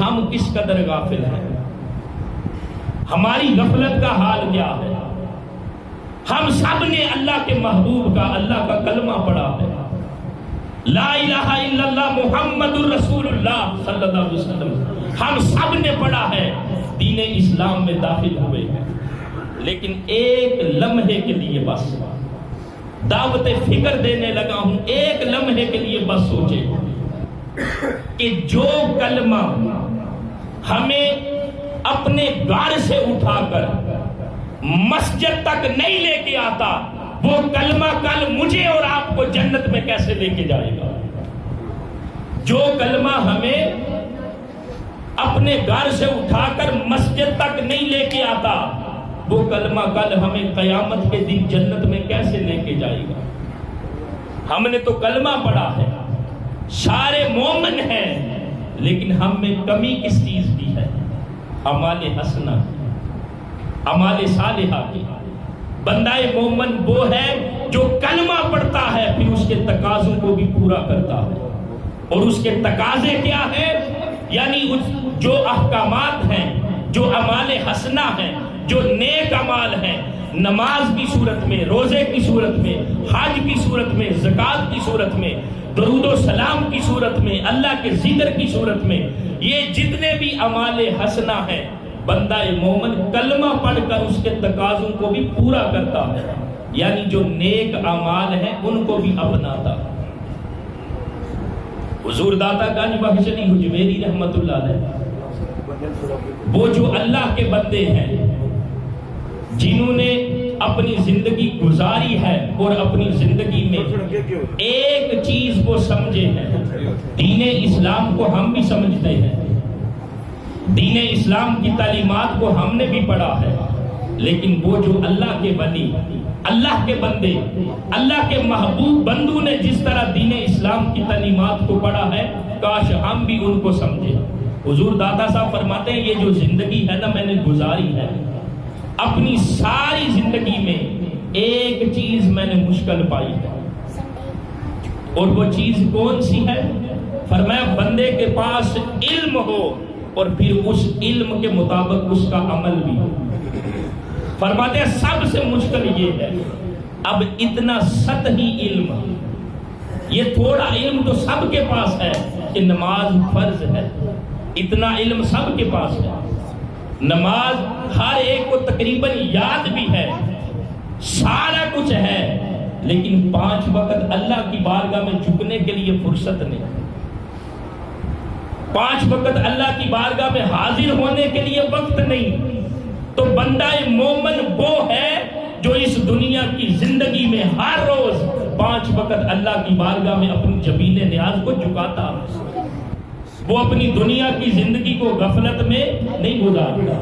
ہم کس قدر غافل ہیں، ہماری غفلت کا حال کیا ہے۔ ہم سب نے اللہ کے محبوب کا، اللہ کا کلمہ پڑھا ہے، لا الہ الا اللہ محمد الرسول اللہ صلی اللہ علیہ وسلم، ہم سب نے پڑھا ہے، دین اسلام میں داخل ہوئے ہیں، لیکن ایک لمحے کے لیے بس دعوت فکر دینے لگا ہوں، ایک لمحے کے لیے بس سوچے کہ جو کلمہ ہمیں اپنے گھر سے اٹھا کر مسجد تک نہیں لے کے آتا، وہ کلمہ کل مجھے اور آپ کو جنت میں کیسے لے کے جائے گا۔ جو کلمہ ہمیں اپنے گھر سے اٹھا کر مسجد تک نہیں لے کے آتا، وہ کلمہ کل ہمیں قیامت کے دن جنت میں کیسے لے کے جائے گا۔ ہم نے تو کلمہ پڑھا ہے، سارے مومن ہیں، لیکن ہم میں کمی کس چیز کی ہے؟ اعمال حسنہ، اعمال صالحہ کی۔ بندہ مومن وہ ہے جو کلمہ پڑھتا ہے، پھر اس کے تقاضوں کو بھی پورا کرتا ہے، اور اس کے تقاضے کیا ہیں؟ یعنی جو احکامات ہیں، جو اعمال حسنہ ہیں، جو نیک اعمال ہیں، نماز کی صورت میں، روزے کی صورت میں، حج کی صورت میں، زکوٰۃ کی صورت میں، درود و سلام کی صورت میں، اللہ کے ذکر کی صورت میں، یہ جتنے بھی اعمال حسنہ ہیں، بندہ مومن کلمہ پڑھ کر اس کے تقاضوں کو بھی پورا کرتا ہے، یعنی جو نیک اعمال ہیں ان کو بھی اپناتا ہے۔ حضور داتا گنج بخش علی حجویری رحمت اللہ علیہ، وہ جو اللہ کے بندے ہیں جنہوں نے اپنی زندگی گزاری ہے اور اپنی زندگی میں ایک چیز کو سمجھے ہیں، دین اسلام کو ہم بھی سمجھتے ہیں، دین اسلام کی تعلیمات کو ہم نے بھی پڑھا ہے، لیکن وہ جو اللہ کے ولی، اللہ کے بندے، اللہ کے محبوب بندوں نے جس طرح دین اسلام کی تعلیمات کو پڑھا ہے، کاش ہم بھی ان کو سمجھے۔ حضور داتا صاحب فرماتے ہیں یہ جو زندگی ہے نا میں نے گزاری ہے، اپنی ساری زندگی میں ایک چیز میں نے مشکل پائی ہے، اور وہ چیز کون سی ہے؟ فرمایا بندے کے پاس علم ہو اور پھر اس علم کے مطابق اس کا عمل بھی ہو۔ فرماتے ہیں سب سے مشکل یہ ہے، اب اتنا سطحی علم، یہ تھوڑا علم تو سب کے پاس ہے کہ نماز فرض ہے، اتنا علم سب کے پاس ہے، نماز ہر ایک کو تقریباً یاد بھی ہے، سارا کچھ ہے، لیکن 5 وقت اللہ کی بارگاہ میں جھکنے کے لیے فرصت نہیں، 5 وقت اللہ کی بارگاہ میں حاضر ہونے کے لیے وقت نہیں۔ تو بندہ مومن وہ ہے جو اس دنیا کی زندگی میں ہر روز 5 وقت اللہ کی بارگاہ میں اپنی جبین نیاز کو جھکاتا، وہ اپنی دنیا کی زندگی کو غفلت میں نہیں گزارتا۔